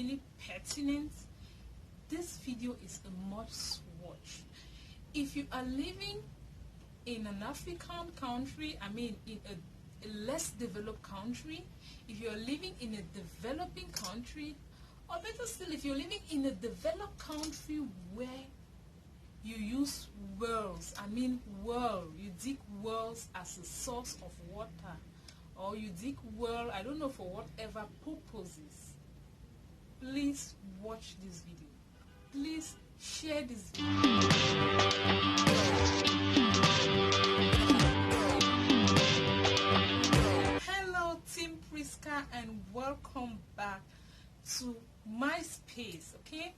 really pertinent, this video is a must watch. If you are living in an African country, I mean in a less developed country, if you're living in a developing country, or better still, if you're living in a developed country where you use wells, you dig wells as a source of water, or you dig well, I don't know, for whatever purposes, please watch this video. Please share this video. Hello Team Prisca, and welcome back to my space. Okay,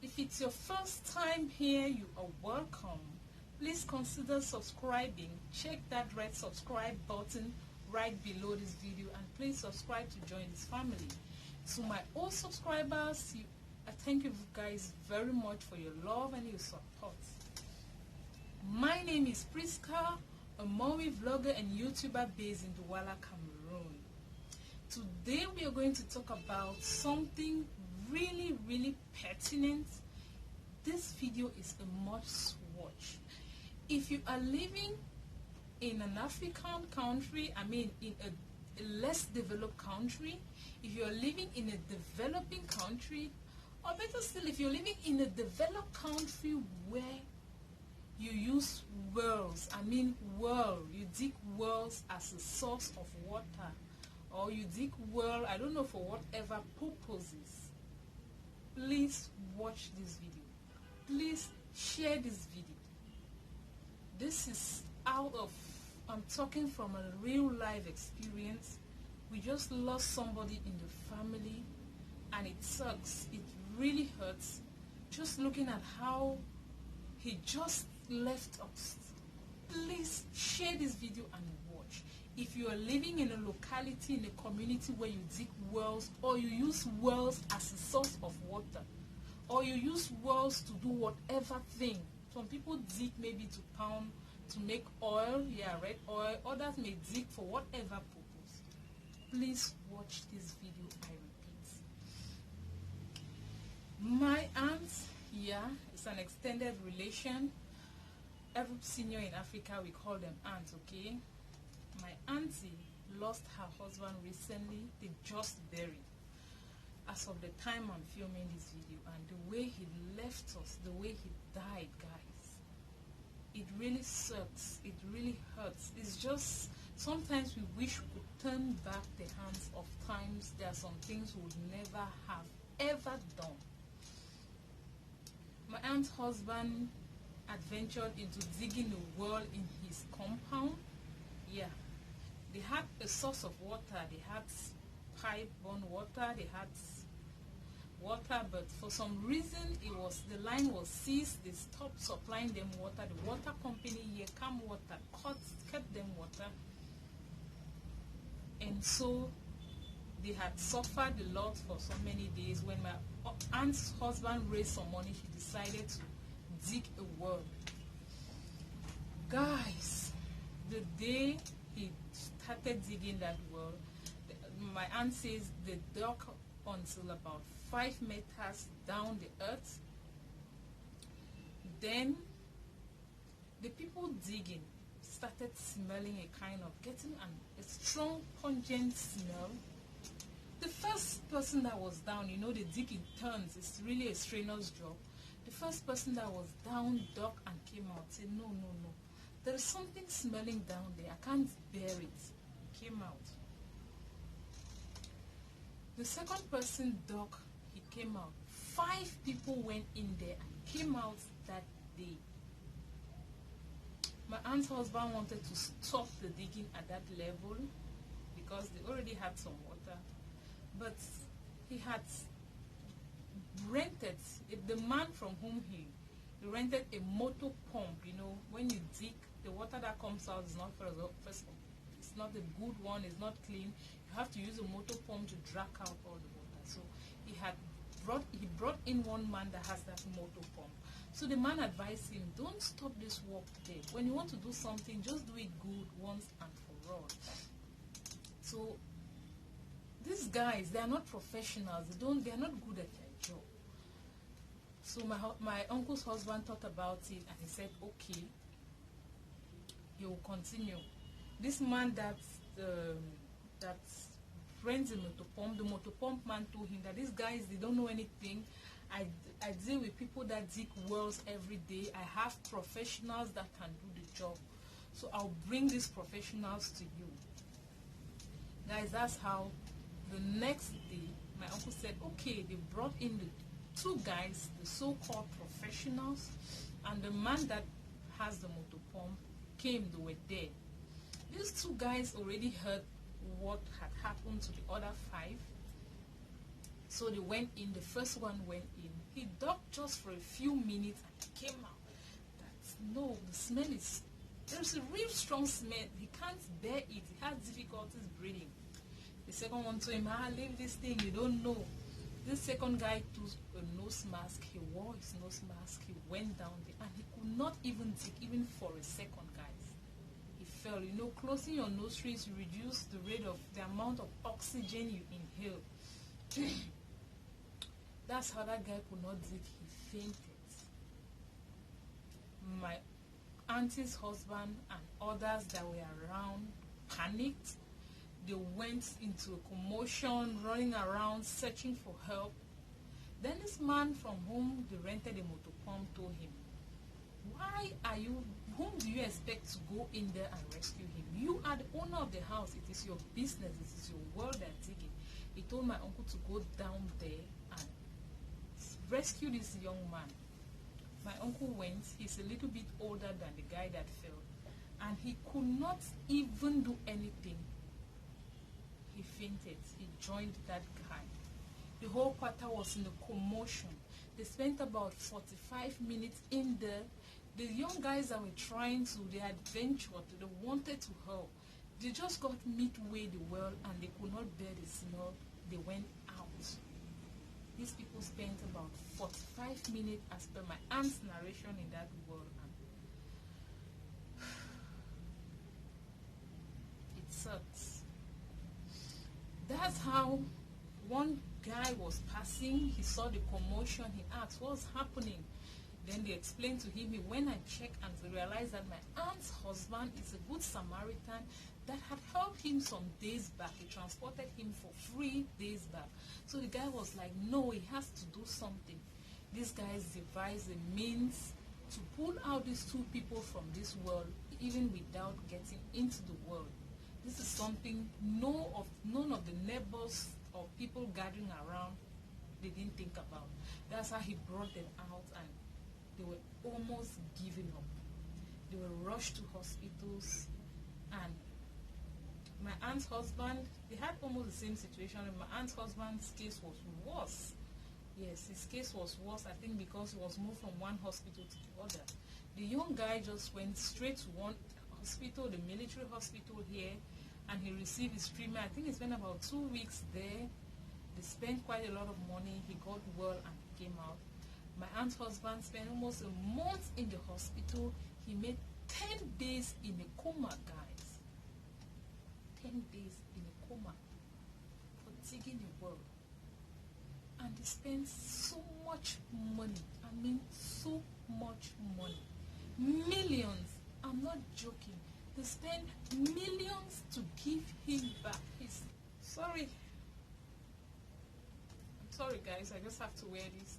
if it's your first time here, you are welcome. Please consider subscribing. Check that red subscribe button right below this video, and please subscribe to join this family. To my old subscribers, I thank you guys very much for your love and your support. My name is Prisca, a mommy vlogger and YouTuber based in Douala, Cameroon. Today we are going to talk about something really pertinent. This video is a must watch. If you are living in an African country, I mean in a less developed country, if you are living in a developing country, or better still, if you're living in a developed country where you use wells, you dig wells as a source of water, or you dig well, I don't know, for whatever purposes, please watch this video. Please share this video. This is I'm talking from a real life experience. We just lost somebody in the family, and it sucks. It really hurts just looking at how he just left us. Please share this video and watch. If you are living in a locality, in a community where you dig wells, or you use wells as a source of water, or you use wells to do whatever thing. Some people dig maybe to make oil, red oil. Others may dig for whatever purpose. Please watch this video, I repeat. My aunt, it's an extended relation. Every senior in Africa, we call them aunts, okay? My auntie lost her husband recently. They just buried. As of the time I'm filming this video, and the way he left us, the way he died, guys, it really sucks. It really hurts. It's just, sometimes we wish we could turn back the hands of times. There are some things we would never have ever done. My aunt's husband adventured into digging a well in his compound. They had a source of water. They had pipe-borne water. They had water, but for some reason the line was seized. They stopped supplying them water. The water company here, Cam Water, kept them water, and so they had suffered a lot for so many days. When my aunt's husband raised some money, she decided to dig a well. Guys, the day he started digging that well, my aunt says they dug until about 5 meters down the earth. Then the people digging started smelling getting a strong pungent smell. The first person that was down, the digging turns, it's really a strenuous job. The first person that was down dug and came out, said, no, there is something smelling down there, I can't bear it. Came out. The second person dug, he came out. 5 people went in there and came out that day. My aunt's husband wanted to stop the digging at that level because they already had some water, but he had rented, the man from whom he rented a motor pump. When you dig, the water that comes out is not it's not a good one, it's not clean. You have to use a motor pump to drag out all the water. So he brought in one man that has that motor pump. So the man advised him, don't stop this work there. When you want to do something, just do it good once and for all. So these guys, they are not professionals. They are not good at their job. So my uncle's husband thought about it and he said, okay, he will continue. This man that rents the motor pump man told him that these guys, they don't know anything. I deal with people that dig wells every day. I have professionals that can do the job. So I'll bring these professionals to you. Guys, that's how the next day my uncle said, okay, they brought in the two guys, the so-called professionals, and the man that has the motor pump came. They were there. These two guys already heard what had happened to the other 5. So they went in. The first one went in. He docked just for a few minutes and he came out. No, the smell is, there's a real strong smell. He can't bear it. He has difficulties breathing. The second one told him, leave this thing, you don't know. This second guy took a nose mask. He wore his nose mask. He went down there and he could not even dig, even for a second, guys. He fell. You know, closing your nostrils, you reduce the rate of the amount of oxygen you inhale. That's how that guy could not dig. He fainted. My auntie's husband and others that were around panicked. They went into a commotion, running around, searching for help. Then this man from whom they rented a motor pump told him, whom do you expect to go in there and rescue him? You are the owner of the house. It is your business. It is your world they're digging. He told my uncle to go down there and rescue this young man. My uncle went. He's a little bit older than the guy that fell. And he could not even do anything. He fainted. He joined that guy. The whole quarter was in a commotion. They spent about 45 minutes in there. The young guys that were trying to, they adventured, they wanted to help. They just got midway the well and they could not bear the smell. They went out. These people spent about 45 minutes as per my aunt's narration in that well. And it sucks. That's how one guy was passing. He saw the commotion. He asked, what's happening? Then they explained to him. He went and checked and realized that my aunt's husband is a good Samaritan that had helped him some days back. He transported him for 3 days back. So the guy was like, no, he has to do something. These guys devised a means to pull out these 2 people from this world, even without getting into the world. This is something none of the neighbors or people gathering around, they didn't think about. That's how he brought them out, and they were almost giving up. They were rushed to hospitals, and my aunt's husband, they had almost the same situation. And my aunt's husband's case was worse. Yes, his case was worse, I think, because he was moved from one hospital to the other. The young guy just went straight to one hospital, the military hospital here, and he received his treatment. I think he spent about 2 weeks there. They spent quite a lot of money. He got well and he came out. My aunt's husband spent almost a month in the hospital. He made 10 days in a coma, guys. 10 days in a coma for digging a well. And they spent so much money. I mean, so much money. Millions. I'm not joking. They spent millions to give him back his... Sorry. I'm sorry, guys. I just have to wear this.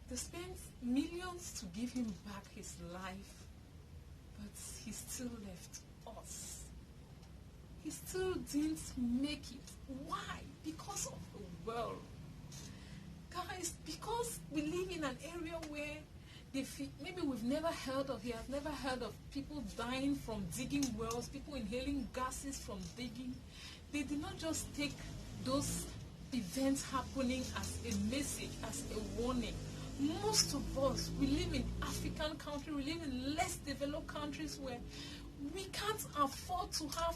They spent millions to give him back his life. But he still left us. He still didn't make it. Why? Because of the world. Guys, because we live in an area where maybe we've never heard of, he has never heard of people dying from digging wells, people inhaling gases from digging. They did not just take those events happening as a message, as a warning. Most of us, we live in African countries, we live in less developed countries where we can't afford to have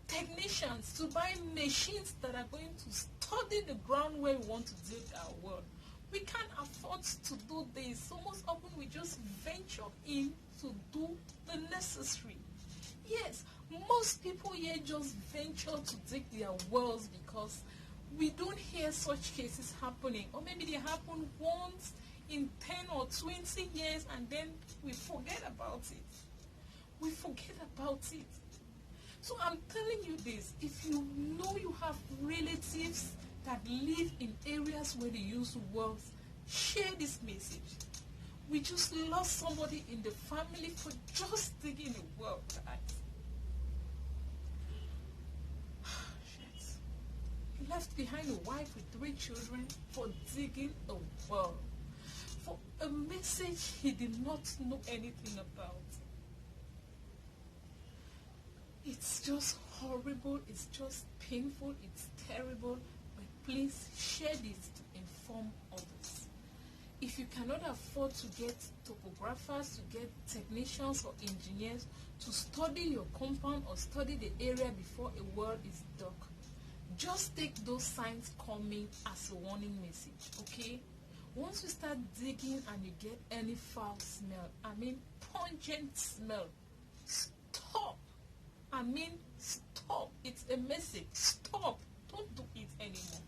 technicians to buy machines that are going to study the ground where we want to dig our well. We can't afford to do this. So most often we just venture in to do the necessary. Yes, Most people here just venture to dig their wells because we don't hear such cases happening, or maybe they happen once in 10 or 20 years and then we forget about it. We forget about it. So I'm telling you this, if you know you have relatives that live in areas where they use wells, share this message. We just lost somebody in the family for just digging a well, guys. He left behind a wife with 3 children for digging a well, for a message he did not know anything about. It's just horrible, it's just painful, it's terrible, but please share this to inform others. If you cannot afford to get topographers, to get technicians or engineers to study your compound or study the area before a well is dug, just take those signs coming as a warning message, okay? Once you start digging and you get any foul smell, I mean pungent smell, stop. I mean stop. It's a message. Stop. Don't do it anymore.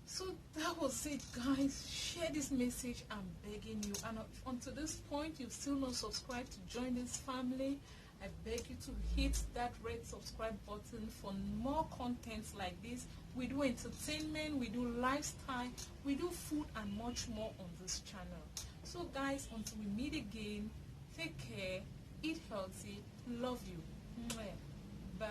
So that was it, guys. Share this message. I'm begging you. And until this point, you've still not subscribed to join this family, I beg you to hit that red subscribe button for more contents like this. We do entertainment, we do lifestyle, we do food and much more on this channel. So guys, until we meet again, take care, eat healthy, love you. Bye.